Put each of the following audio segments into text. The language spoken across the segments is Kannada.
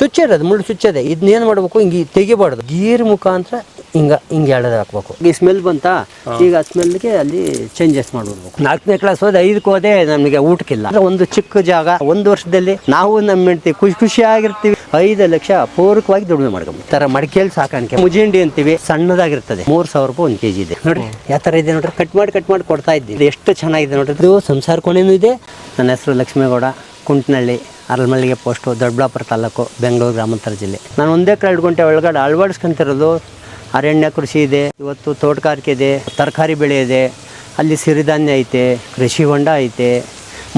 ಚುಚ್ಚ ಇರೋದು, ಮುಳ್ಳು ಚುಚ್ಚದೆ. ಇದನ್ನೇನು ಮಾಡಬೇಕು, ಹಿಂಗೆ ತೆಗಿಬಾರ್ದು, ಗೀರ್ ಮುಖಾಂತರ ಹಿಂಗೆ ಎಳೆದು ಹಾಕ್ಬೇಕು. ಈ ಸ್ಮೆಲ್ ಬಂತಾ, ಈಗ ಆ ಸ್ಮೆಲ್ಗೆ ಅಲ್ಲಿ ಚೇಂಜಸ್ ಮಾಡ್ಬಿಡ್ಬೇಕು. 4ನೇ ಕ್ಲಾಸ್ ಹೋದೆ, 5ಕ್ಕೆ ಹೋದೆ, ನಮಗೆ ಊಟಕ್ಕಿಲ್ಲ. ಒಂದು ಚಿಕ್ಕ ಜಾಗ, 1 ವರ್ಷದಲ್ಲಿ ನಾವು ನಮ್ಮ ಹೆಂಡ್ತಿ ಖುಷಿಯಾಗಿರ್ತೀವಿ. 5 ಲಕ್ಷ ಪೂರಕವಾಗಿ ದುಡಿಮೆ ಮಾಡ್ಕೊಂಬೋದು. ಥರ ಮಡಿಕೆಯಲ್ಲಿ ಸಾಕಾಣಿಕೆ, ಮುಜಿಂಡಿ ಅಂತೀವಿ, ಸಣ್ಣದಾಗಿರ್ತದೆ. 3,000 ರೂಪಾಯಿ 1 kg ಇದೆ ನೋಡ್ರಿ. ಯಾವ ಥರ ಇದೆ ನೋಡ್ರಿ, ಕಟ್ ಮಾಡಿ ಕೊಡ್ತಾ ಇದ್ದೀವಿ. ಎಷ್ಟು ಚೆನ್ನಾಗಿದೆ ನೋಡ್ರಿ. ಇದು ಸಂಸಾರ ಕೋಣೆನೂ ಇದೆ. ನನ್ನ ಹೆಸರು ಲಕ್ಷ್ಮೇಗೌಡ, ಕುಂಟನಹಳ್ಳಿ, ಅರಳಮಲ್ಲಿಗೆ ಪೋಸ್ಟು, ದೊಡ್ಡಬಳ್ಳಾಪುರ ತಾಲೂಕು, ಬೆಂಗಳೂರು ಗ್ರಾಮಾಂತರ ಜಿಲ್ಲೆ. ನಾನು 1 ಎಕರೆ 2 ಗುಂಟೆ ಒಳಗಡೆ ಅಳವಡಿಸ್ಕೊಂತಿರೋದು ಅರಣ್ಯ ಕೃಷಿ ಇದೆ, ಇವತ್ತು ತೋಟಗಾರಿಕೆ ಇದೆ, ತರಕಾರಿ ಬೆಳೆ ಇದೆ, ಅಲ್ಲಿ ಸಿರಿಧಾನ್ಯ ಐತೆ, ಕೃಷಿ ಹೊಂಡ ಐತೆ,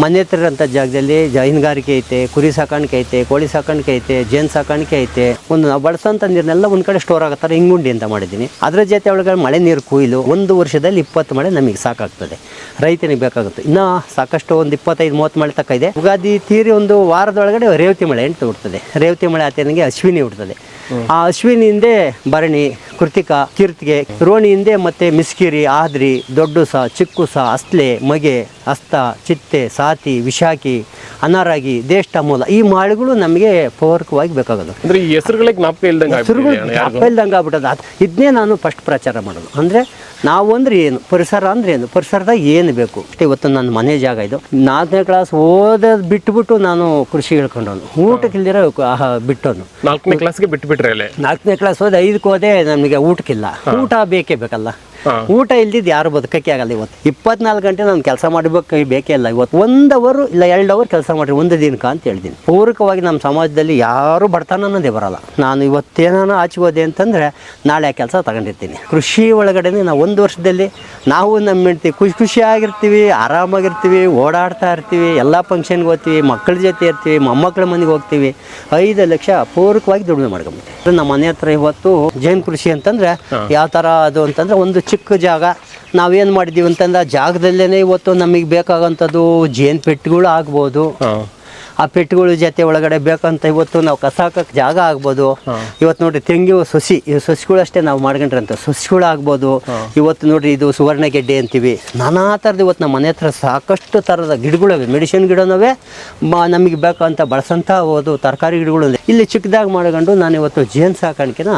ಮನೆ ಹತ್ರ ಇರೋಂಥ ಜಾಗದಲ್ಲಿ ಹೈನುಗಾರಿಕೆ ಐತೆ, ಕುರಿ ಸಾಕಾಣಿಕೆ ಐತೆ, ಕೋಳಿ ಸಾಕಾಣಿಕೆ ಐತೆ, ಜೇನು ಸಾಕಾಣಿಕೆ ಐತೆ. ನಾವು ಬಳಸೋಂಥ ನೀರನ್ನೆಲ್ಲ ಒಂದು ಕಡೆ ಸ್ಟೋರ್ ಆಗತ್ತಾರೆ, ಹಿಂಗುಂಡಿ ಅಂತ ಮಾಡಿದ್ದೀನಿ. ಅದರ ಜೊತೆ ಒಳಗಡೆ ಮಳೆ ನೀರು ಕೊಯ್ಲು 1 ವರ್ಷದಲ್ಲಿ 20 ಮಳೆ ನಮಗೆ ಸಾಕಾಗ್ತದೆ, ರೈತನಿಗೆ ಬೇಕಾಗುತ್ತೆ. ಇನ್ನು ಸಾಕಷ್ಟು ಒಂದು 25-30 ಮಳೆ ತಕ್ಕ ಇದೆ. ಯುಗಾದಿ ತೀರಿ 1 ವಾರದೊಳಗಡೆ ರೇವತಿ ಮಳೆ ಅಂತ ಹುಡ್ತದೆ. ರೇವತಿ ಮಳೆ ಆತನಿಗೆ ಅಶ್ವಿನಿ ಹುಡ್ತದೆ. ಆ ಅಶ್ವಿನಿ ಹಿಂದೆ ಭರಣಿ, ಕೃತಿಕ, ಕೀರ್ತಿಗೆ, ರೋಣಿ ಹಿಂದೆ ಮತ್ತೆ ಮಿಸ್ಕಿರಿ, ಆದ್ರಿ, ದೊಡ್ಡುಸ, ಚಿಕ್ಕುಸ, ಅಸ್ಲೆ, ಮಗೆ, ಹಸ್ತ, ಚಿತ್ತೆ, ಸಾತಿ, ವಿಶಾಖಿ, ಅನಾರಾಗಿ, ದೇಷ್ಟ ಮೂಲ, ಈ ಮಾಳುಗಳು ನಮಗೆ ಪೂರಕವಾಗಿ ಬೇಕಾಗೋದು. ಅಂದ್ರೆ ಈ ಹೆಸರುಗಳೇ ಜ್ಞಾಪಕ ಇಲ್ದಂಗೆ ಆಗ್ಬಿಟ್ಟದ. ಇದನ್ನೇ ನಾನು ಫಸ್ಟ್ ಪ್ರಚಾರ ಮಾಡೋದು. ಅಂದರೆ ನಾವು ಅಂದ್ರೆ ಏನು, ಪರಿಸರ ಅಂದ್ರೆ ಏನು, ಪರಿಸರದಾಗ ಏನು ಬೇಕು. ಇವತ್ತು ನನ್ನ ಮನೆ ಜಾಗ ಇದು. 4ನೇ ಕ್ಲಾಸ್ ಓದೋದು ಬಿಟ್ಬಿಟ್ಟು ನಾನು ಕೃಷಿ ಹೇಳ್ಕೊಂಡವನು, ಊಟಕ್ಕಿಲ್ದಿರೋ ಬಿಟ್ಟವನು. 4ನೇ ಕ್ಲಾಸ್ಗೆ ಬಿಟ್ಬಿಟ್ರೆ 4ನೇ ಕ್ಲಾಸ್ ಹೋದೆ, 5ಕ್ಕೆ ಹೋದೆ, ನಮಗೆ ಊಟಕ್ಕಿಲ್ಲ. ಊಟ ಬೇಕೇ ಬೇಕಲ್ಲ, ಊಟ ಇಲ್ದಿದ್ದು ಯಾರು ಬದುಕಕ್ಕೆ ಆಗಲ್ಲ. ಇವತ್ತು 24 ಗಂಟೆ ನಾನು ಕೆಲಸ ಮಾಡಬೇಕು, ಬೇಕೇ ಇಲ್ಲ. ಇವತ್ತು 1 ಅವರ್ ಇಲ್ಲ 2 ಅವರ್ ಕೆಲಸ ಮಾಡಿರಿ ಒಂದು ದಿನಕ್ಕೆ ಅಂತ ಹೇಳ್ತೀನಿ. ಪೂರಕವಾಗಿ ನಮ್ಮ ಸಮಾಜದಲ್ಲಿ ಯಾರು ಬಡತನ ಅನ್ನೋದೇ ಬರಲ್ಲ. ನಾನು ಇವತ್ತೇನಾನ ಆಚೆ ಹೋದೆ ಅಂತಂದರೆ ನಾಳೆ ಆ ಕೆಲಸ ತಗೊಂಡಿರ್ತೀನಿ. ಕೃಷಿ ಒಳಗಡೆ ನಾವು 1 ವರ್ಷದಲ್ಲಿ ನಾವು ನಮ್ಮ ಹೆಂಡ್ತಿ ಖುಷಿಯಾಗಿರ್ತೀವಿ, ಆರಾಮಾಗಿರ್ತೀವಿ, ಓಡಾಡ್ತಾ ಇರ್ತೀವಿ, ಎಲ್ಲ ಫಂಕ್ಷನ್ಗೆ ಹೋಗ್ತೀವಿ, ಮಕ್ಕಳ ಜೊತೆ ಇರ್ತೀವಿ, ಮೊಮ್ಮಕ್ಕಳ ಮನೆಗೆ ಹೋಗ್ತೀವಿ. 5 ಲಕ್ಷ ಪೂರಕವಾಗಿ ದುಡಿಮೆ ಮಾಡ್ಕೊಂಬಿಡ್ತೀವಿ. ನಮ್ಮ ಮನೆ ಹತ್ರ ಇವತ್ತು ಜೇನು ಕೃಷಿ ಅಂತಂದರೆ ಯಾವ ಥರ ಅದು ಅಂತಂದರೆ, ಒಂದು ಚಿಕ್ಕ ಜಾಗ ನಾವೇನು ಮಾಡಿದ್ದೀವಿ ಅಂತಂದ್ರೆ, ಆ ಜಾಗದಲ್ಲೇ ಇವತ್ತು ನಮಗೆ ಬೇಕಾಗಂಥದ್ದು ಜೇನು ಪೆಟ್ಟುಗಳು ಆಗ್ಬೋದು. ಆ ಪೆಟ್ಟುಗಳ ಜೊತೆ ಒಳಗಡೆ ಬೇಕಂತ ಇವತ್ತು ನಾವು ಕಸ ಹಾಕಕ್ಕೆ ಜಾಗ ಆಗ್ಬೋದು. ಇವತ್ತು ನೋಡಿರಿ ತೆಂಗು ಸಸಿ, ಈ ಸಸಿಗಳು ಅಷ್ಟೇ ನಾವು ಮಾಡ್ಕೊಂಡ್ರೆ ಅಂತ ಸಸಿಗಳು ಆಗ್ಬೋದು. ಇವತ್ತು ನೋಡಿರಿ ಇದು ಸುವರ್ಣ ಗೆಡ್ಡೆ ಅಂತೀವಿ. ನಾನಾ ಥರದ್ದು ಇವತ್ತು ನಮ್ಮ ಮನೆ ಹತ್ರ ಸಾಕಷ್ಟು ಥರದ ಗಿಡಗಳಿವೆ, ಮೆಡಿಸಿನ್ ಗಿಡನವೇ, ನಮಗೆ ಬೇಕಂತ ಬಳಸಂಥ ಒಂದು ತರಕಾರಿ ಗಿಡಗಳು. ಇಲ್ಲಿ ಚಿಕ್ಕದಾಗಿ ಮಾಡ್ಕೊಂಡು ನಾನು ಇವತ್ತು ಜೇನು ಸಾಕಾಣಿಕೆನ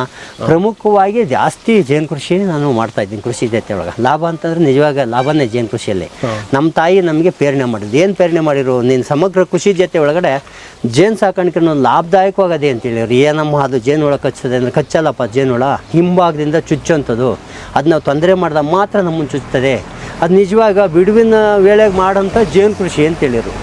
ಪ್ರಮುಖವಾಗಿ ಜಾಸ್ತಿ ಜೇನು ಕೃಷಿ ನಾನು ಮಾಡ್ತಾ ಇದ್ದೀನಿ. ಕೃಷಿ ಜೊತೆ ಒಳಗೆ ಲಾಭ ಅಂತಂದ್ರೆ ನಿಜವಾಗ ಲಾಭನೇ ಜೇನು ಕೃಷಿಯಲ್ಲಿ. ನಮ್ಮ ತಾಯಿ ನಮಗೆ ಪ್ರೇರಣೆ ಮಾಡಿದ್ದು, ಏನು ಪ್ರೇರಣೆ ಮಾಡಿರು, ನೀನು ಸಮಗ್ರ ಕೃಷಿ ಜೊತೆ ಒಳಗಡೆ ಜೇನು ಸಾಕಾಣಿಕೆ ಲಾಭದಾಯಕವಾಗದೆ ಅಂತೇಳಿವ್ರು. ಏನಮ್ಮ ಅದು ಜೇನು ಹುಳ ಕಚ್ಚದೆ ಅಂದರೆ, ಕಚ್ಚಲ್ಲಪ್ಪ ಜೇನು ಹುಳ, ಹಿಂಭಾಗದಿಂದ ಚುಚ್ಚುವಂಥದ್ದು, ಅದು ನಾವು ತೊಂದರೆ ಮಾಡಿದಾಗ ಮಾತ್ರ ನಮ್ಮನ್ನು ಚುಚ್ಚುತ್ತದೆ. ಅದು ನಿಜವಾಗ ಬಿಡುವಿನ ವೇಳೆಗೆ ಮಾಡೋಂಥ ಜೇನು ಕೃಷಿ ಅಂತೇಳಿರು.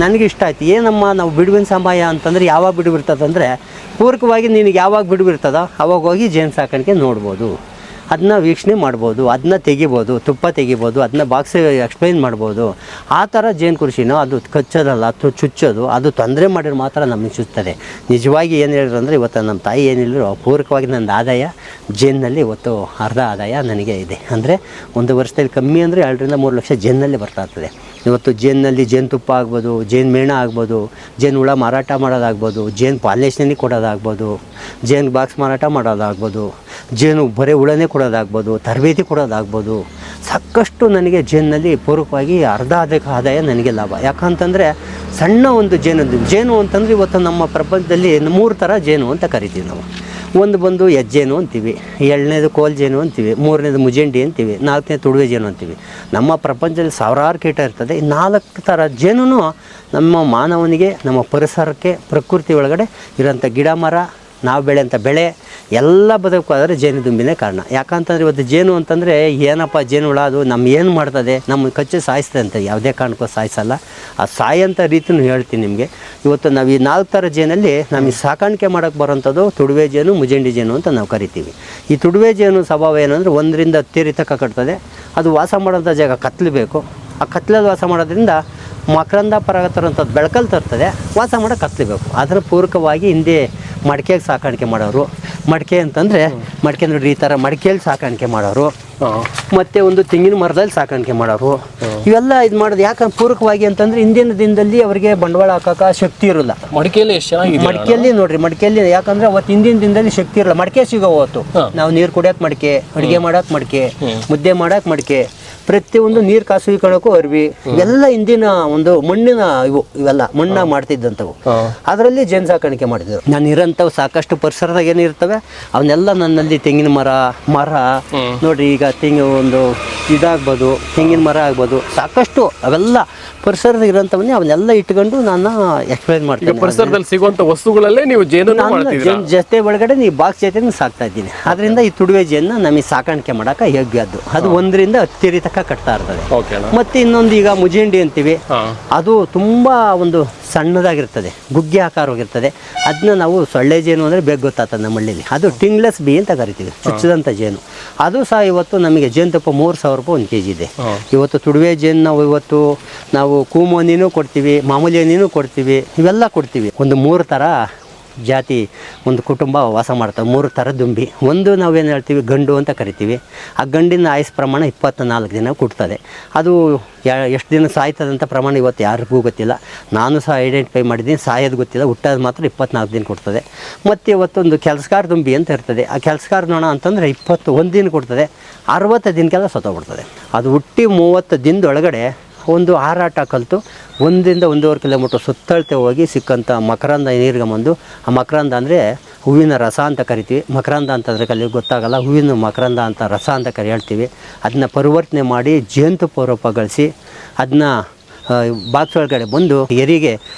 ನನಗೆ ಇಷ್ಟ ಆಯ್ತು. ಏನಮ್ಮ ನಾವು ಬಿಡುವಿನ ಸಮಯ ಅಂತಂದರೆ ಯಾವಾಗ ಬಿಡುವು ಇರ್ತದಂದರೆ, ಪೂರಕವಾಗಿ ನಿನಗೆ ಯಾವಾಗ ಬಿಡುವು ಇರ್ತದೋ ಅವಾಗ ಹೋಗಿ ಜೇನು ಸಾಕಾಣಿಕೆ ನೋಡ್ಬೋದು, ಅದನ್ನ ವೀಕ್ಷಣೆ ಮಾಡ್ಬೋದು, ಅದನ್ನ ತೆಗಿಬೋದು, ತುಪ್ಪ ತೆಗಿಬೋದು, ಅದನ್ನ ಬಾಕ್ಸ್ ಎಕ್ಸ್ಪ್ಲೈನ್ ಮಾಡ್ಬೋದು. ಆ ಥರ ಜೇನು ಕೃಷಿನೋ ಅದು ಕಚ್ಚೋದಲ್ಲ, ಅಥವಾ ಚುಚ್ಚೋದು, ಅದು ತೊಂದರೆ ಮಾಡಿದ್ರೆ ಮಾತ್ರ ನಮಗೆ ಚುಚ್ಚುತ್ತದೆ. ನಿಜವಾಗಿ ಏನು ಹೇಳಿದ್ರು ಅಂದರೆ, ಇವತ್ತು ನಮ್ಮ ತಾಯಿ ಏನಿಲ್ಲರು ಪೂರಕವಾಗಿ ನನ್ನ ಆದಾಯ ಜೇನಿನಲ್ಲಿ ಇವತ್ತು ಅರ್ಧ ಆದಾಯ ನನಗೆ ಇದೆ. ಅಂದರೆ 1 ವರ್ಷದಲ್ಲಿ ಕಮ್ಮಿ ಅಂದರೆ 2 ರಿಂದ 3 ಲಕ್ಷ ಜೇನಿನಲ್ಲಿ ಬರ್ತಾ ಇರ್ತದೆ. ಇವತ್ತು ಜೇನಿನಲ್ಲಿ ಜೇನುತುಪ್ಪ ಆಗ್ಬೋದು, ಜೇನು ಮೇಣ ಆಗ್ಬೋದು, ಜೇನು ಹುಳ ಮಾರಾಟ ಮಾಡೋದಾಗ್ಬೋದು, ಜೇನು ಪಾಲಿನೇಷನಿಗೆ ಕೊಡೋದಾಗ್ಬೋದು, ಜೇನು ಬಾಕ್ಸ್ ಮಾರಾಟ ಮಾಡೋದಾಗ್ಬೋದು, ಜೇನು ಬರೀ ಹುಳನೇ ಕೊಡೋದಾಗ್ಬೋದು, ತರಬೇತಿ ಕೊಡೋದಾಗ್ಬೋದು. ಸಾಕಷ್ಟು ನನಗೆ ಜೇನಿನಲ್ಲಿ ಪೂರಕವಾಗಿ ಅರ್ಧ ಆದಾಯ ನನಗೆ ಲಾಭ. ಯಾಕಂತಂದರೆ ಸಣ್ಣ ಒಂದು ಜೇನು ಅಂತಂದರೆ ಇವತ್ತು ನಮ್ಮ ಪ್ರಪಂಚದಲ್ಲಿ 3 ಥರ ಜೇನು ಅಂತ ಕರಿತೀವಿ ನಾವು. ಒಂದು ಬಂದು ಹೆಜ್ಜೇನು ಅಂತೀವಿ, 2ನೇದು ಕೋಲ್ ಜೇನು ಅಂತೀವಿ, 3ನೇದು ಮುಜೆಂಡಿ ಅಂತೀವಿ, 4ನೇದು ತುಡುವೆ ಜೇನು ಅಂತೀವಿ. ನಮ್ಮ ಪ್ರಪಂಚದಲ್ಲಿ ಸಾವಿರಾರು ಕೀಟ ಇರ್ತದೆ. ಈ 4 ಥರ ಜೇನು ನಮ್ಮ ಮಾನವನಿಗೆ, ನಮ್ಮ ಪರಿಸರಕ್ಕೆ, ಪ್ರಕೃತಿ ಒಳಗಡೆ ಇರೋಂಥ ಗಿಡ ಮರ, ನಾವು ಬೆಳೆಯೋಂಥ ಬೆಳೆ ಎಲ್ಲ ಬದುಕೋದ್ರೆ ಜೇನುದುಂಬಿನೇ ಕಾರಣ. ಯಾಕಂತಂದರೆ ಇವತ್ತು ಜೇನು ಅಂತಂದರೆ ಏನಪ್ಪ ಜೇನು ಹುಳ, ಅದು ಏನು ಮಾಡ್ತದೆ, ನಮ್ಮ ಕಚ್ಚಿ ಸಾಯಿಸ್ತದೆ ಅಂತ. ಯಾವುದೇ ಕಾರಣಕ್ಕೂ ಸಾಯಿಸಲ್ಲ. ಆ ಸಾಯೋಂಥ ರೀತಿಯೂ ಹೇಳ್ತೀನಿ ನಿಮಗೆ. ಇವತ್ತು ನಾವು ಈ 4 ಥರ ಜೇನಲ್ಲಿ ನಮಗೆ ಸಾಕಾಣಿಕೆ ಮಾಡೋಕ್ಕೆ ಬರೋಂಥದ್ದು ತುಡುವೆ ಜೇನು, ಮುಜೆಂಡಿ ಜೇನು ಅಂತ ನಾವು ಕರಿತೀವಿ. ಈ ತುಡುವೆ ಜೇನು ಸ್ವಭಾವ ಏನಂದರೆ 1 ರಿಂದ 10 ತನಕ ಕಟ್ತದೆ. ಅದು ವಾಸ ಮಾಡೋಂಥ ಜಾಗ ಕತ್ತಲಬೇಕು. ಆ ಕತ್ಲಲ್ಲಿ ವಾಸ ಮಾಡೋದ್ರಿಂದ ಮಕರಂದ ಪರಾಗ ತರೋಂಥದ್ದು ಬೆಳಕಲ್ಲಿ ತರ್ತದೆ, ವಾಸ ಮಾಡೋಕೆ ಕತ್ತಲಬೇಕು. ಅದರ ಪೂರಕವಾಗಿ ಹಿಂದೆ ಮಡಿಕೆಗೆ ಸಾಕಾಣಿಕೆ ಮಾಡೋರು. ಮಡಿಕೆ ಅಂತಂದರೆ ಮಡಿಕೆ ನೋಡ್ರಿ, ಈ ಥರ ಮಡಿಕೆಯಲ್ಲಿ ಸಾಕಾಣಿಕೆ ಮಾಡೋರು, ಮತ್ತು ಒಂದು ತೆಂಗಿನ ಮರದಲ್ಲಿ ಸಾಕಾಣಿಕೆ ಮಾಡೋರು. ಇವೆಲ್ಲ ಇದು ಮಾಡೋದು ಯಾಕಂದ್ರೆ ಪೂರಕವಾಗಿ ಅಂತಂದರೆ ಹಿಂದಿನ ದಿನದಲ್ಲಿ ಅವರಿಗೆ ಬಂಡವಾಳ ಹಾಕೋಕೆ ಶಕ್ತಿ ಇರೋಲ್ಲ. ಮಡಿಕೆಯಲ್ಲಿ ಎಷ್ಟು ಚೆನ್ನಾಗಿದೆ, ಮಡಿಕೆಯಲ್ಲಿ ನೋಡ್ರಿ, ಮಡಿಕೆಯಲ್ಲಿ ಯಾಕಂದರೆ ಅವತ್ತು ಹಿಂದಿನ ದಿನದಲ್ಲಿ ಶಕ್ತಿ ಇರೋಲ್ಲ. ಮಡಿಕೆ ಸಿಗೋ ಹೊತ್ತು ನಾವು ನೀರು ಕುಡಿಯೋಕೆ ಮಡಿಕೆ, ಅಡುಗೆ ಮಾಡೋಕೆ ಮಡಿಕೆ, ಮುದ್ದೆ ಮಾಡೋಕೆ ಮಡಿಕೆ, ಪ್ರತಿಯೊಂದು ನೀರು ಕಾಸುವಿಕೊಳ್ಳೋಕ್ಕೂ ಅರ್ವಿ ಇವೆಲ್ಲ ಹಿಂದಿನ ಒಂದು ಮಣ್ಣಿನ ಇವೆಲ್ಲ ಮಣ್ಣಾಗ ಮಾಡ್ತಿದ್ದಂಥವು. ಅದರಲ್ಲಿ ಜೇನು ಸಾಕಾಣಿಕೆ ಮಾಡಿದ್ರು. ನಾನು ಇರೋಂಥವು ಸಾಕಷ್ಟು ಪರಿಸರದಾಗ ಏನಿರ್ತವೆ ಅವನ್ನೆಲ್ಲ ನನ್ನಲ್ಲಿ ತೆಂಗಿನ ಮರ ನೋಡ್ರಿ, ಈಗ ಒಂದು ಇದಾಗ್ಬೋದು, ತೆಂಗಿನ ಮರ ಆಗ್ಬೋದು, ಸಾಕಷ್ಟು ಅವೆಲ್ಲ ಪರಿಸರದ ಇರೋಂಥವನ್ನೇ ಅವನ್ನೆಲ್ಲ ಇಟ್ಕೊಂಡು ನಾನು ಎಕ್ಸ್ಪ್ಲೈನ್ ಮಾಡ್ತೀನಿ. ಪರಿಸರದಲ್ಲಿ ಸಿಗುವಂತ ವಸ್ತುಗಳಲ್ಲೇ ನೀವು ಜೇನು ಮಾಡ್ತೀರಾ? ಜೊತೆ ಒಳಗಡೆ ನೀವು ಬಾಕ್ಸ್ ಜೊತೆ ಸಾಕ್ತಾ ಇದ್ದೀನಿ. ಅದರಿಂದ ಈ ತುಡುವೆ ಜೇನ ನಮಗೆ ಸಾಕಾಣಿಕೆ ಮಾಡೋಕೆ ಯೋಗ್ಯದ್ದು. ಅದು 1 ರಿಂದ 10 ತನಕ ಕಟ್ತಾ ಇರ್ತದೆ. ಮತ್ತೆ ಇನ್ನೊಂದು ಈಗ ಮುಜೆಂಡಿ ಅಂತೀವಿ, ಅದು ತುಂಬಾ ಒಂದು ಸಣ್ಣದಾಗಿರ್ತದೆ, ಗುಗ್ಗೆ ಆಕಾರವಾಗಿರ್ತದೆ. ಅದನ್ನ ನಾವು ಸೊಳ್ಳೆ ಜೇನು ಅಂದರೆ ಬೇಗ ಗೊತ್ತಾಗ್ತದೆ ನಮ್ಮ ಹಳ್ಳಿಲಿ. ಅದು ಟಿಂಗ್ಲೆಸ್ ಬಿ ಅಂತ ಕರಿತೀವಿ, ಚುಚ್ಚಿದಂಥ ಜೇನು. ಅದು ಸಹ ಇವತ್ತು ನಮಗೆ ಜೇನುತುಪ್ಪ 3,000 ರೂಪಾಯಿ 1 kg ಇದೆ. ಇವತ್ತು ತುಡುವೆ ಜೇನು ನಾವು ಕೂಮು ಹಣ್ಣಿನೂ ಕೊಡ್ತೀವಿ, ಮಾಮೂಲಿ ಹಣ್ಣಿನೂ ಕೊಡ್ತೀವಿ, ಇವೆಲ್ಲ ಕೊಡ್ತೀವಿ. ಒಂದು 3 ಥರ ಜಾತಿ ಒಂದು ಕುಟುಂಬ ವಾಸ ಮಾಡ್ತವೆ. 3 ಥರ ದುಂಬಿ. ಒಂದು ನಾವೇನು ಹೇಳ್ತೀವಿ ಗಂಡು ಅಂತ ಕರಿತೀವಿ. ಆ ಗಂಡಿನ ಆಯುಸ್ ಪ್ರಮಾಣ 24 ದಿನ ಕೊಡ್ತದೆ. ಅದು ಎಷ್ಟು ದಿನ ಸಾಯ್ತದಂಥ ಪ್ರಮಾಣ ಇವತ್ತು ಯಾರಿಗೂ ಗೊತ್ತಿಲ್ಲ. ನಾನು ಸಹ ಐಡೆಂಟಿಫೈ ಮಾಡಿದ್ದೀನಿ, ಸಾಯೋದು ಗೊತ್ತಿಲ್ಲ. ಹುಟ್ಟೋದು ಮಾತ್ರ 24 ದಿನ ಕೊಡ್ತದೆ. ಮತ್ತು ಇವತ್ತೊಂದು ಕೆಲಸಗಾರ ದುಂಬಿ ಅಂತ ಇರ್ತದೆ. ಆ ಕೆಲಸಗಾರ ನೊಣ ಅಂತಂದರೆ 21 ದಿನ ಕೊಡ್ತದೆ. 60 ದಿನಕ್ಕೆಲ್ಲ ಸತ್ತೋಗ್ಬಿಡ್ತದೆ. ಅದು ಹುಟ್ಟಿ 30 ದಿನದೊಳಗಡೆ ಒಂದು ಹಾರಾಟ ಕಲಿತು 1 ರಿಂದ 1.5 ಕಿಲೋಮೀಟ್ರ್ ಸುತ್ತಳತೆ ಹೋಗಿ ಸಿಕ್ಕಂಥ ಮಕರಂದ ನೀರ್ಗಂಬಂದು, ಆ ಮಕರಂದ ಅಂದರೆ ಹೂವಿನ ರಸ ಅಂತ ಕರಿತೀವಿ. ಮಕರಂದ ಅಂತಂದರೆ ಕಲಿ ಗೊತ್ತಾಗಲ್ಲ, ಹೂವಿನ ಮಕರಂದ ಅಂತ ರಸ ಅಂತ ಹೇಳ್ತೀವಿ. ಅದನ್ನ ಪರಿವರ್ತನೆ ಮಾಡಿ ಜೇನುತುಪ್ಪ ರೂಪಗೊಳಿಸಿ ಅದನ್ನ ಬಾಕ್ಸ್ ಒಳಗಡೆ ಬಂದು ಎರಿಗೆ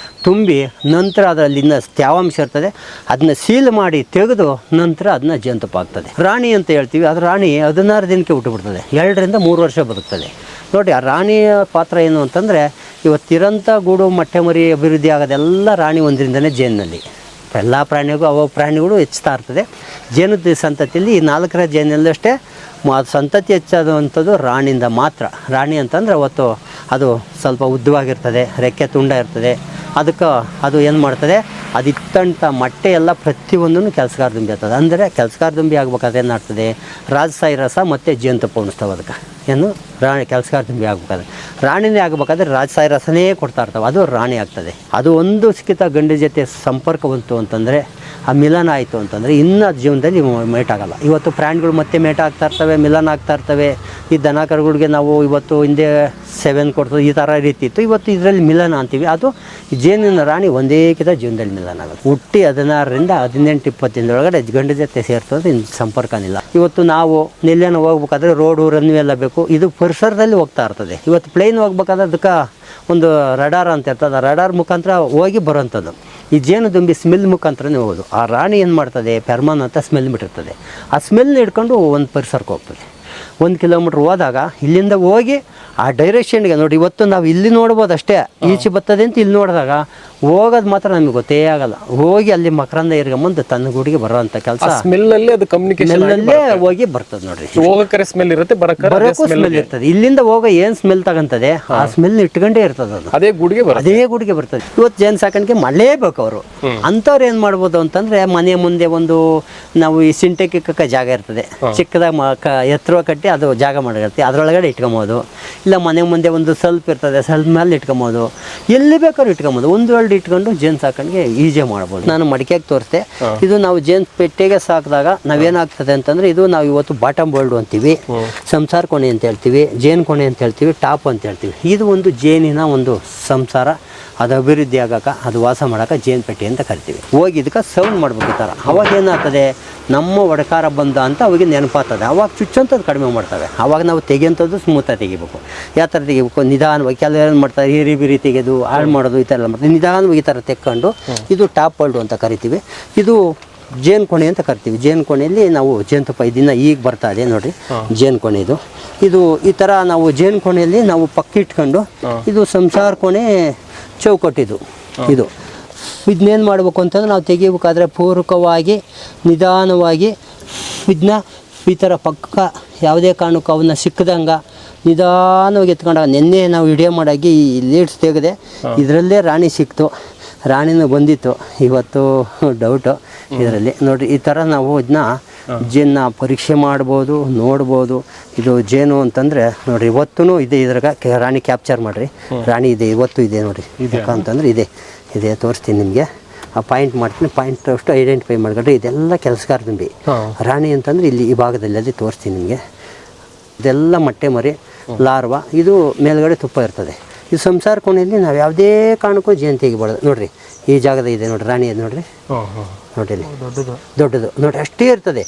ತುಂಬಿ ನಂತರ ಅದರಲ್ಲಿಂದ ತೇವಾಂಶ ಇರ್ತದೆ. ಅದನ್ನ ಸೀಲ್ ಮಾಡಿ ತೆಗೆದು ನಂತರ ಅದನ್ನ ಜೇನುತುಪ್ಪ ಆಗ್ತದೆ. ರಾಣಿ ಅಂತ ಹೇಳ್ತೀವಿ. ಅದು ರಾಣಿ 16 ದಿನಕ್ಕೆ ಹುಟ್ಟುಬಿಡ್ತದೆ. 2 ರಿಂದ 3 ವರ್ಷ ಬದುಕ್ತದೆ. ನೋಡಿ, ಆ ರಾಣಿಯ ಪಾತ್ರ ಏನು ಅಂತಂದರೆ ಇವತ್ತಿರೋಂಥ ಗೂಡು ಮೊಟ್ಟೆ ಮರಿ ಅಭಿವೃದ್ಧಿ ಆಗೋದೆಲ್ಲ ರಾಣಿ ಒಂದರಿಂದನೇ ಜೇನಿನಲ್ಲಿ. ಎಲ್ಲ ಪ್ರಾಣಿಗೂ ಪ್ರಾಣಿಗಳು ಹೆಚ್ಚುತ್ತಾ ಇರ್ತದೆ. ಜೇನು ಸಂತತಿಯಲ್ಲಿ ಈ 4ರ ಜೇನಲ್ಲಷ್ಟೇ ಸಂತತಿ ಹೆಚ್ಚಾದಂಥದ್ದು ರಾಣಿಯಿಂದ ಮಾತ್ರ. ರಾಣಿ ಅಂತಂದರೆ ಅದು ಸ್ವಲ್ಪ ಉದ್ದವಾಗಿರ್ತದೆ, ರೆಕ್ಕೆ ತುಂಡ ಇರ್ತದೆ. ಅದಕ್ಕೆ ಅದು ಏನು ಮಾಡ್ತದೆ, ಅದು ಇತ್ತಂಥ ಮೊಟ್ಟೆ ಎಲ್ಲ ಪ್ರತಿಯೊಂದೂ ಕೆಲಸಗಾರ ದುಂಬಿ ಆಗ್ತದೆ. ಅಂದರೆ ಕೆಲಸಗಾರ ದುಂಬಿ ಆಗ್ಬೇಕಾದ್ರೆ ಏನಾಗ್ತದೆ, ರಾಜಸಾಯಿ ರಸ ಮತ್ತು ಜೇನುತುಪ್ಪ ಉಣಿಸ್ತಾವೆ. ಅದಕ್ಕೆ ಏನು ರಾಣಿ ಕೆಲಸಗಾರ ದುಂಬಿ ಆಗ್ಬೇಕಾದ್ರೆ ರಾಣಿನೇ ಆಗಬೇಕಾದ್ರೆ ರಾಜಸಾಯಿ ರಸನೇ ಕೊಡ್ತಾ ಇರ್ತವೆ. ಅದು ರಾಣಿ ಆಗ್ತದೆ. ಅದು ಒಂದು ಸಿಕ್ಕಿತ ಗಂಡು ಜೊತೆ ಸಂಪರ್ಕ ಬಂತು ಅಂತಂದರೆ, ಆ ಮಿಲನ ಆಯಿತು ಅಂತಂದರೆ ಇನ್ನು ಜೀವನದಲ್ಲಿ ಮೇಟಾಗಲ್ಲ. ಇವತ್ತು ಪ್ರಾಣಿಗಳು ಮತ್ತೆ ಮೇಟ ಆಗ್ತಾ ಇರ್ತವೆ, ಮಿಲನ ಆಗ್ತಾ ಇರ್ತವೆ. ಈ ದನ ಕರುಗಳಿಗೆ ನಾವು ಇವತ್ತು ಹಿಂದೆ 7 ಕೊಡ್ತದೆ, ಈ ಥರ ರೀತಿ ಇತ್ತು. ಇವತ್ತು ಇದರಲ್ಲಿ ಮಿಲನ ಅಂತೀವಿ. ಅದು ಜೇನಿನ ರಾಣಿ ಒಂದೇ ಕಿತ ಜೀವನದಲ್ಲಿ ಮಿಲನ ಆಗುತ್ತೆ. ಹುಟ್ಟಿ 16 ರಿಂದ 18-20 ದಿನದೊಳಗಡೆ ಗಂಡು ಜೊತೆ ಸೇರ್ತದೆ, ಸಂಪರ್ಕನಿಲ್ಲ. ಇವತ್ತು ನಾವು ನೆಲ್ಲೇನ ಹೋಗ್ಬೇಕಾದ್ರೆ ರೋಡು ರನ್ವೆ ಎಲ್ಲ ಬೇಕು. ಇದು ಪರಿಸರದಲ್ಲಿ ಹೋಗ್ತಾ ಇರ್ತದೆ. ಇವತ್ತು ಪ್ಲೇನ್ ಹೋಗ್ಬೇಕಾದ್ರೆ ಅದಕ್ಕೆ ಒಂದು ರಡಾರ್ ಅಂತ ಇರ್ತದೆ. ಆ ರಡಾರ್ ಮುಖಾಂತರ ಹೋಗಿ ಬರೋಂಥದ್ದು. ಈ ಜೇನು ದುಂಬಿ ಸ್ಮೆಲ್ ಮುಖಾಂತರನೇ ಹೋಗೋದು. ಆ ರಾಣಿ ಏನು ಮಾಡ್ತದೆ, ಫೆರ್ಮಾನ್ ಅಂತ ಸ್ಮೆಲ್ ಬಿಟ್ಟಿರ್ತದೆ. ಆ ಸ್ಮೆಲ್ನ ಹಿಡ್ಕೊಂಡು ಒಂದು ಪರಿಸರಕ್ಕೆ ಹೋಗ್ತದೆ. 1 ಕಿಲೋಮೀಟ್ರ್ ಹೋದಾಗ ಇಲ್ಲಿಂದ ಹೋಗಿ ಆ ಡೈರೆಕ್ಷನ್ಗೆ ನೋಡಿ. ಇವತ್ತು ನಾವು ಇಲ್ಲಿ ನೋಡ್ಬೋದು ಅಷ್ಟೇ, ಈಚೆ ಬರ್ತದೆ ಅಂತ ಇಲ್ಲಿ ನೋಡಿದಾಗ ಹೋಗೋದು ಮಾತ್ರ ನಮಗೆ ಗೊತ್ತೇ ಆಗಲ್ಲ. ಹೋಗಿ ಅಲ್ಲಿ ಮಕರಂದ ಇರ್ಕೊಂಬಂದು ತನ್ನ ಗುಡಿಗೆ ಬರೋಂಥ ಕೆಲಸ ಸ್ಮೆಲ್ಲಲ್ಲಿ ಅದು ಕಮ್ಯುನಿಕೇಷನ್ನಲ್ಲೇ ಹೋಗಿ ಬರ್ತದೆ. ನೋಡ್ರಿ, ಹೋಗಕ್ಕೆ ಸ್ಮೆಲ್ ಇರುತ್ತೆ, ಬರೋಕ್ಕೂ ಸ್ಮೆಲ್ ಇರ್ತದೆ. ಇಲ್ಲಿಂದ ಹೋಗೋ ಏನು ಸ್ಮೆಲ್ ತಗೊಂತದೆ ಆ ಸ್ಮೆಲ್ ಇಟ್ಕೊಂಡೇ ಇರ್ತದೆ. ಅದು ಅದೇ ಗುಡಿಗೆ ಬರ್ತದೆ. ಇವತ್ತು ಜೇನು ಸಾಕಾಣಿಕೆ ಮಾಡಲೇಬೇಕು ಅವರು. ಅಂಥವ್ರು ಏನು ಮಾಡ್ಬೋದು ಅಂತಂದರೆ, ಮನೆ ಮುಂದೆ ಒಂದು ನಾವು ಈ ಸಿಂಟೆಕ್ ಇಕ್ಕಕ್ಕೆ ಜಾಗ ಇರ್ತದೆ, ಚಿಕ್ಕದಾಗ ಎತ್ತರ ಕಟ್ಟಿ ಅದು ಜಾಗ ಮಾಡಿರ್ತೀವಿ, ಅದರೊಳಗಡೆ ಇಟ್ಕೊಬೋದು. ಇಲ್ಲ ಮನೆ ಮುಂದೆ ಒಂದು ಸ್ವಲ್ಪ ಇರ್ತದೆ, ಸ್ವಲ್ಪ ಮೇಲೆ ಇಟ್ಕೊಬೋದು. ಎಲ್ಲಿ ಬೇಕಾದ್ರೂ ಇಟ್ಕೊಬೋದು. ಒಂದು ವರ್ಲ್ಡ್ ಇಟ್ಕೊಂಡು ಜೇನು ಸಾಕಾಣಿಕೆ ಈಜಿ ಮಾಡ್ಬೋದು. ನಾನು ಮಡಿಕೆಗೆ ತೋರಿಸ್ದೆ. ಇದು ನಾವು ಜೇನು ಪೆಟ್ಟಿಗೆ ಸಾಕಿದಾಗ ನಾವೇನಾಗ್ತದೆ ಅಂತಂದರೆ, ಇದು ನಾವು ಇವತ್ತು ಬಾಟಮ್ ಬೋಲ್ಡು ಅಂತೀವಿ, ಸಂಸಾರ ಕೋಣೆ ಅಂತ ಹೇಳ್ತೀವಿ, ಜೇನು ಕೋಣೆ ಅಂತ ಹೇಳ್ತೀವಿ, ಟಾಪ್ ಅಂತ ಹೇಳ್ತೀವಿ. ಇದು ಒಂದು ಜೇನಿನ ಒಂದು ಸಂಸಾರ. ಅದು ಅಭಿವೃದ್ಧಿ ಆಗೋಕೆ, ಅದು ವಾಸ ಮಾಡೋಕೆ ಜೇನು ಪೆಟ್ಟಿ ಅಂತ ಕರಿತೀವಿ. ಹೋಗಿ ಇದಕ್ಕೆ ಸೌಂಡ್ ಮಾಡ್ಬೇಕು. ಈ ಥರ ಅವಾಗ ಏನಾಗ್ತದೆ, ನಮ್ಮ ಒಡಕಾರ ಬಂದ ಅಂತ ಅವಾಗ ನೆನಪಾಗ್ತದೆ. ಅವಾಗ ಚುಚ್ಚಂಥದ್ದು ಕಡಿಮೆ ಮಾಡ್ತವೆ. ಅವಾಗ ನಾವು ತೆಗೆಯಂಥದ್ದು ಸ್ಮೂತಾಗಿ ತೆಗಿಬೇಕು. ಯಾವ ಥರ ತೆಗಿಬೇಕು, ನಿಧಾನವಾಗಿ. ಕೆಲವರು ಏನು ಮಾಡ್ತಾರೆ, ಹಿರಿ ಬಿರಿ ತೆಗೆದು ಹಾಳು ಮಾಡೋದು, ಈ ಥರ ಎಲ್ಲ ಮಾಡ್ತಾರೆ. ನಿಧಾನವಾಗಿ ಈ ಥರ ತೆಕ್ಕೊಂಡು, ಇದು ಟಾಪ್ ಬೋಲ್ಡು ಅಂತ ಕರಿತೀವಿ. ಇದು ಜೇನು ಕೋಣೆ ಅಂತ ಕರಿತೀವಿ. ಜೇನು ಕೋಣೆಯಲ್ಲಿ ನಾವು ಜೇನುತುಪ್ಪ ಇದನ್ನ ಈಗ ಬರ್ತಾ ಇದೆ ನೋಡಿರಿ, ಜೇನು ಕೋಣೆ ಇದು ಈ ಥರ ನಾವು ಜೇನು ಕೋಣೆಯಲ್ಲಿ ನಾವು ಪಕ್ಕ ಇಟ್ಕೊಂಡು, ಇದು ಸಂಸಾರ ಕೋಣೆ ಚೌಕಟ್ಟಿದು. ಇದನ್ನೇನು ಮಾಡಬೇಕು ಅಂತಂದ್ರೆ, ನಾವು ತೆಗಿಬೇಕಾದ್ರೆ ಪೂರ್ವಕವಾಗಿ ನಿಧಾನವಾಗಿ ಇದನ್ನ ಈ ಥರ ಪಕ್ಕ ಯಾವುದೇ ಕಾರಣಕ್ಕೂ ಅವನ್ನ ಸಿಕ್ಕದಂಗೆ ನಿಧಾನವಾಗಿ ಎತ್ಕೊಂಡಾಗ, ನಿನ್ನೆ ನಾವು ವಿಡಿಯೋ ಮಾಡಾಗಿ ಈ ಲೀಡ್ಸ್ ತೆಗೆದೆ, ಇದರಲ್ಲೇ ರಾಣಿ ಸಿಕ್ತು. ರಾಣಿನೂ ಬಂದಿತ್ತು. ಇವತ್ತು ಡೌಟು ಇದರಲ್ಲಿ. ನೋಡಿ, ಈ ಥರ ನಾವು ಇದನ್ನ ಜೇನ ಪರೀಕ್ಷೆ ಮಾಡ್ಬೋದು, ನೋಡ್ಬೋದು. ಇದು ಜೇನು ಅಂತಂದರೆ ನೋಡಿರಿ, ಇವತ್ತೂ ಇದೆ. ಇದ್ರಾಗ ರಾಣಿ ಕ್ಯಾಪ್ಚರ್ ಮಾಡಿರಿ. ರಾಣಿ ಇದೆ, ಇವತ್ತು ಇದೆ ನೋಡಿರಿ. ಯಾಕಂತಂದ್ರೆ ಇದೆ ತೋರಿಸ್ತೀನಿ ನಿಮಗೆ. ಆ ಪಾಯಿಂಟ್ ಮಾಡ್ತೀನಿ, ಪಾಯಿಂಟ್ ಅಷ್ಟು ಐಡೆಂಟಿಫೈ ಮಾಡ್ಕೊಂಡ್ರೆ ಇದೆಲ್ಲ ಕೆಲಸಗಾರ ದುಂಬಿ. ರಾಣಿ ಅಂತಂದರೆ ಇಲ್ಲಿ ಈ ಭಾಗದಲ್ಲಿ ಅಲ್ಲಿ ತೋರಿಸ್ತೀನಿ ನಿಮಗೆ. ಇದೆಲ್ಲ ಮೊಟ್ಟೆ ಮರಿ ಲಾರ್ವಾ, ಇದು ಮೇಲ್ಗಡೆ ತುಪ್ಪ ಇರ್ತದೆ. ಈ ಸಂಸಾರ ಕೋಣೆಯಲ್ಲಿ ನಾವು ಯಾವುದೇ ಕಾರಣಕ್ಕೂ ಜೇನು ತೆಗಿಬಾರ್ದು. ನೋಡ್ರಿ ಈ ಜಾಗದ ಇದೆ ನೋಡ್ರಿ, ರಾಣಿ ಅದು ನೋಡ್ರಿ, ನೋಡ್ರಿ ದೊಡ್ಡದು ನೋಡ್ರಿ, ಅಷ್ಟೇ ಇರ್ತದೆ.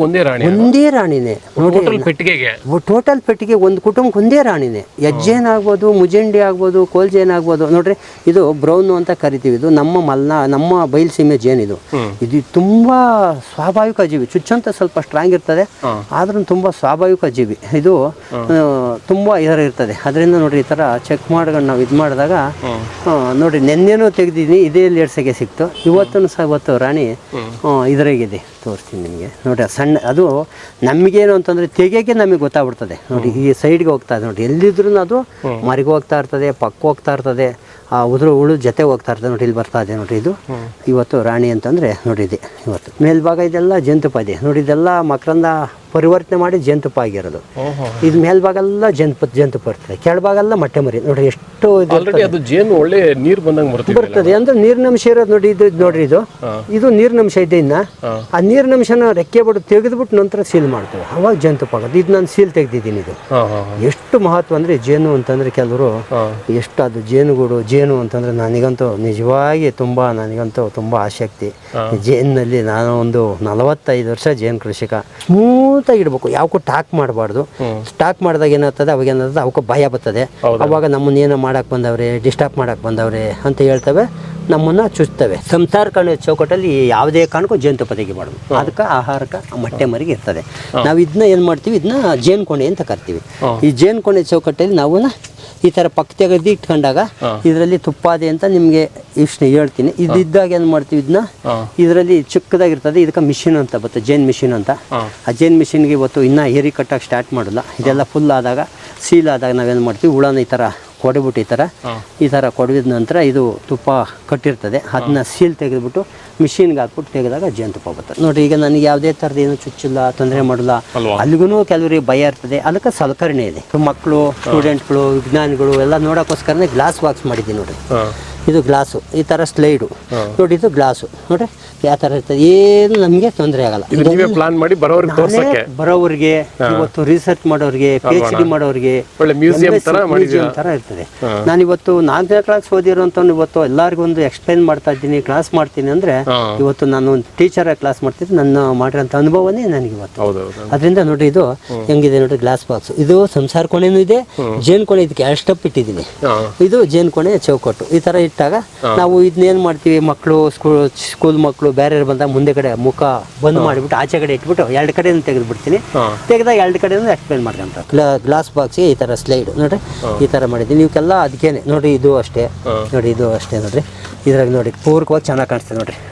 ಒಂದೇ ರಾಣಿ, ಒಂದೇ ರಾಣಿನೇ ನೋಡಿ. ಪೆಟ್ಟಿಗೆಗೆ ಟೋಟಲ್ ಪೆಟ್ಟಿಗೆ ಒಂದು ಕುಟುಂಬಕ್ಕೆ ಒಂದೇ ರಾಣಿನೇ. ಹೆಜ್ಜೇನ್ ಆಗ್ಬೋದು, ಮುಜಂಡಿ ಆಗ್ಬೋದು, ಕೋಲ್ಜೇನ್ ಆಗ್ಬೋದು. ನೋಡ್ರಿ ಇದು ಬ್ರೌನ್ ಅಂತ ಕರಿತೀವಿ. ಇದು ನಮ್ಮ ಬಯಲುಸೀಮೆ ಜೇನಿದು. ಇದು ತುಂಬಾ ಸ್ವಾಭಾವಿಕ ಜೀವಿ. ಚುಚ್ಚಂತ ಸ್ವಲ್ಪ ಸ್ಟ್ರಾಂಗ್ ಇರ್ತದೆ, ಆದ್ರೂ ತುಂಬಾ ಸ್ವಾಭಾವಿಕ ಜೀವಿ. ಇದು ತುಂಬಾ ಇರ್ತದೆ. ಅದರಿಂದ ನೋಡ್ರಿ ಈ ತರ ಚೆಕ್ ಮಾಡ್ಕೊಂಡು ನಾವು ಇದು ಮಾಡಿದಾಗ ನೋಡ್ರಿ ನೆನ್ನೆನೂ ತೆಗ್ದಿದ್ದೀನಿ, ಇದೇ ಲೇಡ್ಸಗೆ ಸಿಕ್ತು. ಇವತ್ತು ರಾಣಿ ಇದ್ರಾಗಿದೆ, ತೋರಿಸ್ತೀನಿ ನಿಮಗೆ. ನೋಡ್ರಿ ಸಣ್ಣ ಅದು ನಮಗೇನು ಅಂತಂದರೆ ತೆಗೆಯೋಕ್ಕೆ ನಮಗೆ ಗೊತ್ತಾಗ್ಬಿಡ್ತದೆ. ನೋಡಿ ಈ ಸೈಡ್ಗೆ ಹೋಗ್ತಾ ಇದೆ ನೋಡಿ, ಎಲ್ಲಿದ್ರೂ ಅದು ಮರಿಗೆ ಹೋಗ್ತಾ ಇರ್ತದೆ, ಪಕ್ಕ ಹೋಗ್ತಾ ಇರ್ತದೆ, ಆ ಉಳು ಜೊತೆ ಹೋಗ್ತಾ ಇರ್ತದೆ. ನೋಡಿ ಇಲ್ಲಿ ಬರ್ತಾ ಇದೆ ನೋಡ್ರಿ, ಇದು ಇವತ್ತು ರಾಣಿ ಅಂತಂದರೆ ನೋಡಿ ಇದೆ. ಇವತ್ತು ಮೇಲ್ಭಾಗ ಇದೆಲ್ಲ ಜೇನುತುಪ್ಪ ಇದೆ ನೋಡಿ, ಇದೆಲ್ಲ ಮಕರಂದ ಪರಿವರ್ತನೆ ಮಾಡಿ ಜೇನುತುಪ್ಪ ಆಗಿರೋದು. ಇದು ಮೇಲ್ಭಾಗ ಎಲ್ಲ ಜೇನುತುಪ್ಪ ಇರ್ತದೆ, ಕೆಳಭಾಗೆಲ್ಲ ಮೊಟ್ಟೆ ಮರಿ. ನೋಡ್ರಿ ಎಷ್ಟು ಅದು ಜೇನು ಒಳ್ಳೆ ನೀರು ಬಂದಂಗೆ ಬರ್ತದೆ. ಅಂದ್ರೆ ನೀರಿನಂಶ ಇರೋದು ನೋಡಿ, ಇದು ನೋಡ್ರಿ, ಇದು ನೀರಿನಂಶ ಇದೆ. ಇನ್ನ ಆ ನೀರಿನಂಶನ ರೆಕ್ಕೆ ಬಿಟ್ಟು ತೆಗೆದ್ಬಿಟ್ಟು ನಂತರ ಸೀಲ್ ಮಾಡ್ತೇವೆ, ಅವಾಗ ಜೇನುತುಪ್ಪ ಆಗೋದು. ಇದು ನಾನು ಸೀಲ್ ತೆಗ್ದಿದ್ದೀನಿ. ಇದು ಎಷ್ಟು ಮಹತ್ವ ಅಂದ್ರೆ ಜೇನು ಅಂತಂದ್ರೆ ಕೆಲವರು ಎಷ್ಟು ಅದು ಜೇನು ಅಂತಂದ್ರೆ ನನಗಂತೂ ನಿಜವಾಗಿ ನನಗಂತೂ ತುಂಬಾ ಆಸಕ್ತಿ. ಜೇನಿನಲ್ಲಿ ನಾನು ಒಂದು 45 ವರ್ಷ ಜೇನು ಕೃಷಿಕ. ಸ್ಮೂತಾಗಿ ಇಡಬೇಕು, ಯಾವಕ್ಕೂ ಟಾಕ್ ಮಾಡಬಾರ್ದು. ಸ್ಟಾಕ್ ಮಾಡಿದಾಗ ಏನಾಗ್ತದೆ, ಅವಾಗ ಏನಾಗ್ತದೆ, ಅವಕ್ಕೆ ಭಯ ಬರ್ತದೆ. ಅವಾಗ ನಮ್ಮನ್ನ ಏನೋ ಮಾಡಕ್ ಬಂದವ್ರೆ, ಡಿಸ್ಟರ್ಬ್ ಮಾಡಕ್ ಬಂದವ್ರೆ ಅಂತ ಹೇಳ್ತವೆ, ನಮ್ಮನ್ನ ಚುಚ್ತವೆ. ಸಂಸಾರ ಚೌಕಟ್ಟಲ್ಲಿ ಯಾವುದೇ ಕಾರಣಕ್ಕೂ ಜೇನುತುಪ್ಪ ತೆಗಿಬಾರ್ದು. ಅದಕ್ಕೆ ಆಹಾರಕ್ಕೆ ಮೊಟ್ಟೆ ಮರಿಗೆ ಇರ್ತದೆ. ನಾವು ಇದನ್ನ ಏನು ಮಾಡ್ತೀವಿ, ಇದನ್ನ ಜೇನು ಕೋಣೆ ಅಂತ ಕರಿತೀವಿ. ಈ ಜೇನು ಕೋಣೆ ಚೌಕಟ್ಟಲ್ಲಿ ನಾವು ಈ ಥರ ಪಕ್ಕ ತೆಗೆದು ಇಟ್ಕೊಂಡಾಗ ಇದರಲ್ಲಿ ತುಪ್ಪ ಇದೆ ಅಂತ ನಿಮಗೆ ಇಷ್ಟು ಹೇಳ್ತೀನಿ. ಇದ್ದಾಗ ಏನು ಮಾಡ್ತೀವಿ, ಇದನ್ನ ಇದರಲ್ಲಿ ಚಿಕ್ಕದಾಗಿರ್ತದೆ. ಇದಕ್ಕೆ ಮಿಷಿನ್ ಅಂತ ಬರುತ್ತೆ, ಜೇನು ಮಿಷಿನ್ ಅಂತ. ಆ ಜೇನು ಮಿಷಿನ್ಗೆ ಇವತ್ತು ಇನ್ನೂ ಏರಿ ಕಟ್ಟಕ್ಕೆ ಸ್ಟಾರ್ಟ್ ಮಾಡೋಲ್ಲ. ಇದೆಲ್ಲ ಫುಲ್ ಆದಾಗ, ಸೀಲ್ ಆದಾಗ ನಾವೇನು ಮಾಡ್ತೀವಿ, ಹುಳನ ಈ ಥರ ಕೊಡಿಬಿಟ್ಟು ಈ ಥರ ಕೊಡಿದ ನಂತರ ಇದು ತುಪ್ಪ ಕಟ್ಟಿರ್ತದೆ, ಅದನ್ನ ಸೀಲ್ ತೆಗೆದುಬಿಟ್ಟು ಮಿಷಿನ್ಗೆ ಹಾಕ್ಬಿಟ್ಟು ತೆಗೆದಾಗ ಜೇನುತುಪ್ಪ ಬರ್ತದೆ. ನೋಡಿ ಈಗ ನನಗೆ ಯಾವುದೇ ಥರದ ಏನು ಚುಚ್ಚಿಲ್ಲ, ತೊಂದರೆ ಮಾಡಲ್ಲ. ಅಲ್ಲಿಗೂ ಕೆಲವರಿಗೆ ಭಯ ಇರ್ತದೆ, ಅದಕ್ಕೆ ಸಲಕರಣೆ ಇದೆ. ಮಕ್ಕಳು, ಸ್ಟೂಡೆಂಟ್ಗಳು, ವಿಜ್ಞಾನಿಗಳು ಎಲ್ಲ ನೋಡೋಕ್ಕೋಸ್ಕರನೇ ಗ್ಲಾಸ್ ಬಾಕ್ಸ್ ಮಾಡಿದ್ದೀನಿ ನೋಡಿರಿ. ಇದು ಗ್ಲಾಸು, ಈ ಥರ ಸ್ಲೈಡು ನೋಡಿ, ಇದು ಗ್ಲಾಸು ನೋಡ್ರಿ ಯಾವ ಥರ ಇರ್ತದೆ, ಏನು ನಮಗೆ ತೊಂದರೆ ಆಗಲ್ಲ. ಪ್ಲಾನ್ ಮಾಡಿ ಬರೋವ್ರಿಗೆ, ಇವತ್ತು ರಿಸರ್ಚ್ ಮಾಡೋರಿಗೆ, PhD ಮಾಡೋರಿಗೆ ಮ್ಯೂಸಿಯಂ ಥರ ಇರ್ತದೆ. ನಾನು ಇವತ್ತು 4ನೇ ಕ್ಲಾಸ್ ಓದಿರೋಂಥ ಇವತ್ತು ಎಲ್ಲರಿಗೂ ಒಂದು ಎಕ್ಸ್ಪ್ಲೈನ್ ಮಾಡ್ತಾ ಇದ್ದೀನಿ, ಕ್ಲಾಸ್ ಮಾಡ್ತೀನಿ ಅಂದರೆ ಇವತ್ತು ನಾನು ಒಂದು ಟೀಚರ್ ಕ್ಲಾಸ್ ಮಾಡ್ತಿದ್ದೆ. ನನ್ನ ಮಾಡಿರೋಂಥ ಅನುಭವನೇ ನನಗೆ ಇವತ್ತು. ಅದರಿಂದ ನೋಡ್ರಿ ಇದು ಹೆಂಗಿದೆ ನೋಡ್ರಿ, ಗ್ಲಾಸ್ ಬಾಕ್ಸ್. ಇದು ಸಂಸಾರ ಕೋಣೆನೂ ಇದೆ, ಜೇನು ಕೋಣೆ ಇದಕ್ಕೆ 2 ಸ್ಟೆಪ್ ಇಟ್ಟಿದ್ದೀನಿ. ಇದು ಜೇನು ಕೋಣೆ ಚೌಕಟ್ಟು. ಈ ಥರ ಇಟ್ಟಾಗ ನಾವು ಇದನ್ನೇನು ಮಾಡ್ತೀವಿ, ಮಕ್ಕಳು ಸ್ಕೂಲ್ ಮಕ್ಕಳು ಬೇರೆ ಬಂದಾಗ ಮುಂದೆ ಕಡೆ ಮುಖ ಬಂದ್ ಮಾಡಿಬಿಟ್ಟು ಆಚೆ ಕಡೆ ಇಟ್ಬಿಟ್ಟು 2 ಕಡೆಯಿಂದ ತೆಗೆದುಬಿಡ್ತೀನಿ. ತೆಗೆದಾಗ 2 ಕಡೆಯಿಂದ ಎಕ್ಸ್ಪ್ಲೈನ್ ಮಾಡ್ಕೊಂತ ಗ್ಲಾಸ್ ಬಾಕ್ಸ್ಗೆ ಈ ಥರ ಸ್ಲೈಡ್ ನೋಡ್ರಿ, ಈ ಥರ ಮಾಡಿದ್ದೀನಿ. ಇವಕ್ಕೆಲ್ಲ ಅದಕ್ಕೇನೆ ನೋಡ್ರಿ, ಇದು ಅಷ್ಟೇ ನೋಡಿ, ಇದು ಅಷ್ಟೇ ನೋಡ್ರಿ. ಇದ್ರಾಗ ನೋಡಿ ಪೂರ್ವಕವಾಗಿ ಚೆನ್ನಾಗಿ ಕಾಣಿಸ್ತದೆ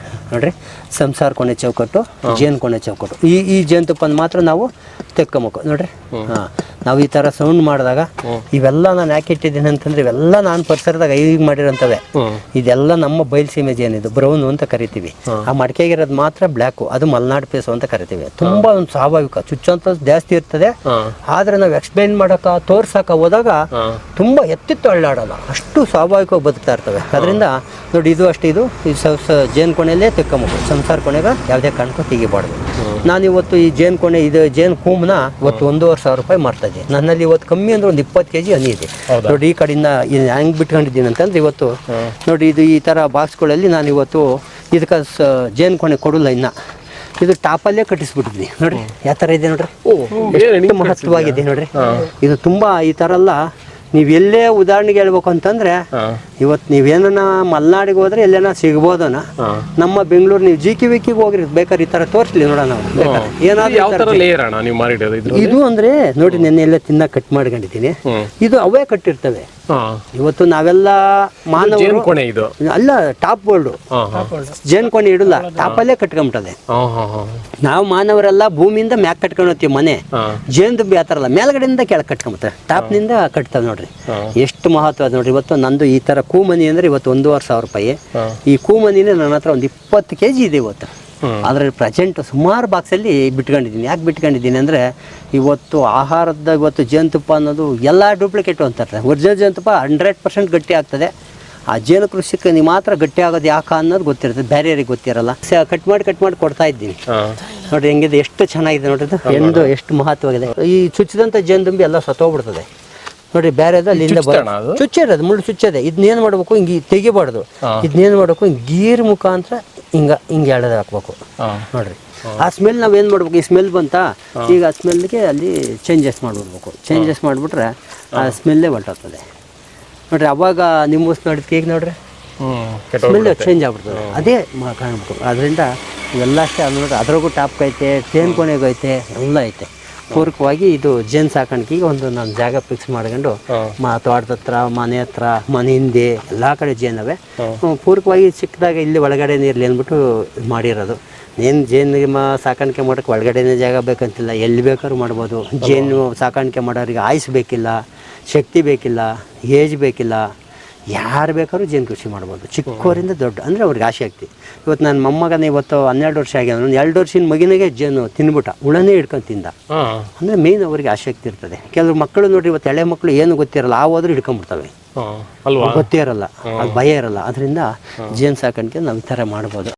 ನೋಡ್ರಿ ಸಂಸಾರ ಕೋಣೆ ಚೌಕಟ್ಟು, ಜೇನು ಕೋಣೆ ಚೌಕಟ್ಟು. ಈ ಜೇನುತುಪ್ಪನ ಮಾತ್ರ ನಾವು ತೆಕ್ಕೊಬೇಕು ನೋಡ್ರಿ. ನಾವು ಈ ಥರ ಸೌಂಡ್ ಮಾಡಿದಾಗ ಇವೆಲ್ಲ ನಾನು ಯಾಕೆ ಇಟ್ಟಿದ್ದೀನಿ ಅಂತಂದ್ರೆ, ಇವೆಲ್ಲ ನಾನು ಪರಿಸರದಾಗ ಈಗ ಮಾಡಿರೋಂಥವೆ. ಇದೆಲ್ಲ ನಮ್ಮ ಬಯಲುಸೀಮೆ ಜೇನಿದು, ಬ್ರೌನ್ ಅಂತ ಕರಿತೀವಿ. ಆ ಮಡಿಕೆಗಿರೋದು ಮಾತ್ರ ಬ್ಲ್ಯಾಕು, ಅದು ಮಲೆನಾಡು ಪೇಸು ಅಂತ ಕರಿತೀವಿ. ತುಂಬಾ ಒಂದು ಸ್ವಾಭಾವಿಕ, ಚುಚ್ಚಂತ ಜಾಸ್ತಿ ಇರ್ತದೆ. ಆದ್ರೆ ನಾವು ಎಕ್ಸ್ಪ್ಲೈನ್ ಮಾಡಕ, ತೋರ್ಸಕ ಹೋದಾಗ ತುಂಬಾ ಎತ್ತಿತ್ತು ಅಳ್ಳಾಡಲ್ಲ, ಅಷ್ಟು ಸ್ವಾಭಾವಿಕವಾಗಿ ಬದುಕ್ತಾ ಇರ್ತವೆ. ಅದರಿಂದ ನೋಡಿ, ಇದು ಅಷ್ಟೇ, ಇದು ಜೇನು ಕೋಣೆಯಲ್ಲೇ ತೆಕ್ಕೊಬೇಕು. ಸಂಸಾರ ಕೋಣೆಗೆ ಯಾವುದೇ ಕಾರಣಕ್ಕೂ ತೆಗಿಬಾರ್ದು. ನಾನಿವತ್ತು ಈ ಜೇನು ಕೋಣೆ, ಇದು ಜೇನು ಕೂಮ್ನ ಇವತ್ತು 1,500 ರೂಪಾಯಿ ಮಾರ್ತಾ ಇದ್ದೀನಿ. ನನ್ನಲ್ಲಿ ಇವತ್ತು ಕಮ್ಮಿ ಅಂದ್ರೆ ಒಂದು 20 kg ಹನಿ ಇದೆ ನೋಡಿ. ಈ ಕಡೆಯಿಂದ ಹೆಂಗ್ ಬಿಟ್ಕೊಂಡಿದ್ದೀನಿ ಅಂತಂದ್ರೆ, ಇವತ್ತು ನೋಡಿ ಇದು ಈ ಥರ ಬಾಕ್ಸ್ಗಳಲ್ಲಿ ನಾನು ಇವತ್ತು ಇದಕ್ಕೆ ಜೇನು ಕೋಣೆ ಕೊಡಲ್ಲ. ಇನ್ನು ಇದು ಟಾಪಲ್ಲೇ ಕಟ್ಟಿಸ್ಬಿಟ್ಟಿದ್ದೀನಿ ನೋಡ್ರಿ, ಯಾವ ಥರ ಇದೆ ನೋಡ್ರಿ, ಎಷ್ಟು ಮಹತ್ವವಾಗಿದೆ ನೋಡ್ರಿ. ಇದು ತುಂಬಾ ಈ ಥರ ಎಲ್ಲ ನೀವು ಎಲ್ಲೇ ಉದಾಹರಣೆಗೆ ಹೇಳ್ಬೇಕು ಅಂತಂದ್ರೆ, ಇವತ್ತು ನೀವೇನ ಮಲೆನಾಡಿಗೆ ಹೋದ್ರೆ ಎಲ್ಲೇನ ಸಿಗ್ಬೋದನ. ನಮ್ಮ ಬೆಂಗಳೂರು ನೀವು GKVK ಹೋಗ್ರಿ, ಬೇಕಾದ್ರೆ ಈ ತರ ತೋರಿಸ್ಲಿ ನೋಡೋಣ. ಇದು ಅಂದ್ರೆ ನೋಡಿ, ನೆನ್ನೆ ಎಲ್ಲ ತಿನ್ನ ಕಟ್ ಮಾಡ್ಕೊಂಡಿದ್ದೀನಿ. ಇದು ಅವೇ ಕಟ್ಟಿರ್ತವೆ. ಇವತ್ತು ನಾವೆಲ್ಲ ಮಾನವರು ಅಲ್ಲ, ಟಾಪ್ ಬೋಲ್ಡ್ ಜೇನು ಕೋಣೆ ಇಡಲ್ಲ, ಟಾಪಲ್ಲೇ ಕಟ್ಕೊಂಬಿಟ್ಟದೆ. ನಾವು ಮಾನವರೆಲ್ಲ ಭೂಮಿಯಿಂದ ಮ್ಯಾಕ್ ಕಟ್ಕೊಂಡು ಹೋಗ್ತೀವಿ ಮನೆ. ಜೇನು ದುಬ್ಬಿ ಆತರಲ್ಲ, ಮೇಲ್ಗಡೆಯಿಂದ ಕೆಳಗೆ ಕಟ್ಕೊಂಬತ್ತಾರೆ, ಟಾಪ್ನಿಂದ ಕಟ್ತಾವೆ ನೋಡ್ರಿ. ಎಷ್ಟು ಮಹತ್ವ ನೋಡ್ರಿ. ಇವತ್ತು ನಂದು ಈ ತರ ಕೂಮನಿ ಅಂದ್ರೆ ಇವತ್ತು 1,500 ರೂಪಾಯಿ. ಈ ಕೂಮನಿನೇ ನನ್ನ ಹತ್ರ ಒಂದು 20 kg ಇದೆ ಇವತ್ತು. ಅದ್ರಲ್ಲಿ ಪ್ರೆಸೆಂಟ್ ಸುಮಾರು ಬಾಕ್ಸಲ್ಲಿ ಬಿಟ್ಕೊಂಡಿದ್ದೀನಿ. ಯಾಕೆ ಬಿಟ್ಕೊಂಡಿದ್ದೀನಿ ಅಂದರೆ, ಇವತ್ತು ಆಹಾರದ ಇವತ್ತು ಜೇನುತುಪ್ಪ ಅನ್ನೋದು ಎಲ್ಲ ಡೂಪ್ಲಿಕೇಟು ಅಂತಾರೆ. ಒರಿಜಿನಲ್ ಜೇನುತುಪ್ಪ 100% ಗಟ್ಟಿ ಆಗ್ತದೆ. ಆ ಜೇನು ಕೃಷಿಗೆ ನೀವು ಮಾತ್ರ ಗಟ್ಟಿ ಆಗೋದು ಯಾಕೆ ಅನ್ನೋದು ಗೊತ್ತಿರ್ತದೆ, ಬೇರೆಯವ್ರಿಗೆ ಗೊತ್ತಿರಲ್ಲ. ಕಟ್ ಮಾಡಿ ಕೊಡ್ತಾ ಇದ್ದೀನಿ ನೋಡ್ರಿ, ಹೆಂಗಿದೆ ಎಷ್ಟು ಚೆನ್ನಾಗಿದೆ ನೋಡ್ರಿ, ಇದು ಎಷ್ಟು ಮಹತ್ವವಾಗಿದೆ. ಈ ಚುಚ್ಚಿದಂಥ ಜೇನುದುಂಬಿ ಎಲ್ಲ ಸತ್ತೋಗ್ಬಿಡ್ತದೆ ನೋಡ್ರಿ. ಬೇರೆದು ಅಲ್ಲಿಂದ ಚುಚ್ಚಿರೋದು, ಮುಳ್ಳು ಚುಚ್ಚದೆ. ಇದನ್ನೇನು ಮಾಡ್ಬೇಕು, ಹಿಂಗೆ ತೆಗಿಬಾರ್ದು. ಇದನ್ನೇನು ಮಾಡ್ಬೇಕು, ಹಿಂಗೆ ಗೀರ್ ಮುಖಾಂತರ ಹಿಂಗೆ ಎಳೆದು ಹಾಕ್ಬೇಕು ನೋಡ್ರಿ. ಆ ಸ್ಮೆಲ್ ನಾವೇನು ಮಾಡ್ಬೇಕು, ಈ ಸ್ಮೆಲ್ ಬಂತಾ, ಈಗ ಆ ಸ್ಮೆಲ್ಗೆ ಅಲ್ಲಿ ಚೇಂಜಸ್ ಮಾಡಿಬಿಡ್ಬೇಕು. ಚೇಂಜಸ್ ಮಾಡಿಬಿಟ್ರೆ ಆ ಸ್ಮೆಲ್ಲೇ ಹೊಂಟೋಗ್ತದೆ ನೋಡ್ರಿ. ಅವಾಗ ನಿಮ್ಮೂಸ್ ನೋಡಿದ ಈಗ ನೋಡ್ರಿ ಸ್ಮೆಲ್ ಚೇಂಜ್ ಆಗ್ಬಿಡ್ತದೆ, ಅದೇ ಕಾಣ್ಬೇಕು. ಅದರಿಂದ ಇವೆಲ್ಲ ಅಷ್ಟೇ. ಅದು ನೋಡ್ರಿ, ಅದ್ರಾಗೂ ಟಾಪ್ ಐತೆ, ತೇನ್ ಕೊನೆಗೂ ಐತೆ, ಎಲ್ಲ ಐತೆ. ಪೂರಕವಾಗಿ ಇದು ಜೇನು ಸಾಕಾಣಿಕೆಗೆ ಒಂದು ನಾನು ಜಾಗ ಫಿಕ್ಸ್ ಮಾಡ್ಕೊಂಡು ತೋಟದ ಹತ್ರ, ಮನೆ ಹತ್ರ, ಮನೆ ಹಿಂದೆ ಎಲ್ಲ ಕಡೆ ಜೇನವೆ. ಪೂರಕವಾಗಿ ಚಿಕ್ಕದಾಗ ಇಲ್ಲಿ ಒಳಗಡೆ ನೀರಲ್ಲಿ ಅಂದ್ಬಿಟ್ಟು ಮಾಡಿರೋದು. ಏನು ಜೇನು ಸಾಕಾಣಿಕೆ ಮಾಡೋಕ್ಕೆ ಒಳಗಡೆನೇ ಜಾಗ ಬೇಕಂತಿಲ್ಲ, ಎಲ್ಲಿ ಬೇಕಾದ್ರೂ ಮಾಡ್ಬೋದು. ಜೇನು ಸಾಕಾಣಿಕೆ ಮಾಡೋರಿಗೆ ಆಯುಸ್ ಬೇಕಿಲ್ಲ, ಶಕ್ತಿ ಬೇಕಿಲ್ಲ, ಏಜ್ ಬೇಕಿಲ್ಲ, ಯಾರು ಬೇಕಾದ್ರೂ ಜೇನು ಕೃಷಿ ಮಾಡ್ಬೋದು. ಚಿಕ್ಕವರಿಂದ ದೊಡ್ಡ ಅಂದರೆ ಅವ್ರಿಗೆ ಆಸಕ್ತಿ. ಇವತ್ತು ನನ್ನ ಮೊಮ್ಮಗನ ಇವತ್ತು 12 ವರ್ಷ ಆಗ್ಯಾವ, 2 ವರ್ಷದ ಮಗಿನಾಗೆ ಜೇನು ತಿನ್ಬಿಟ್ಟ, ಹುಳನೇ ಹಿಡ್ಕೊಂಡು ತಿಂದ. ಅಂದರೆ ಮೇಯ್ನ್ ಅವ್ರಿಗೆ ಆಸಕ್ತಿ ಇರ್ತದೆ. ಕೆಲವು ಮಕ್ಕಳು ನೋಡ್ರಿ, ಇವತ್ತು ಎಳೆ ಮಕ್ಕಳು ಏನು ಗೊತ್ತಿರಲ್ಲ, ಆ ಹೋದ್ರೆ ಹಿಡ್ಕೊಂಡ್ಬಿಡ್ತವೆ, ಗೊತ್ತೇ ಇರಲ್ಲ, ಅದು ಭಯ ಇರಲ್ಲ. ಅದರಿಂದ ಜೇನು ಸಾಕಾಣಿಕೆ ನಾವು ಈ ಥರ ಮಾಡ್ಬೋದು.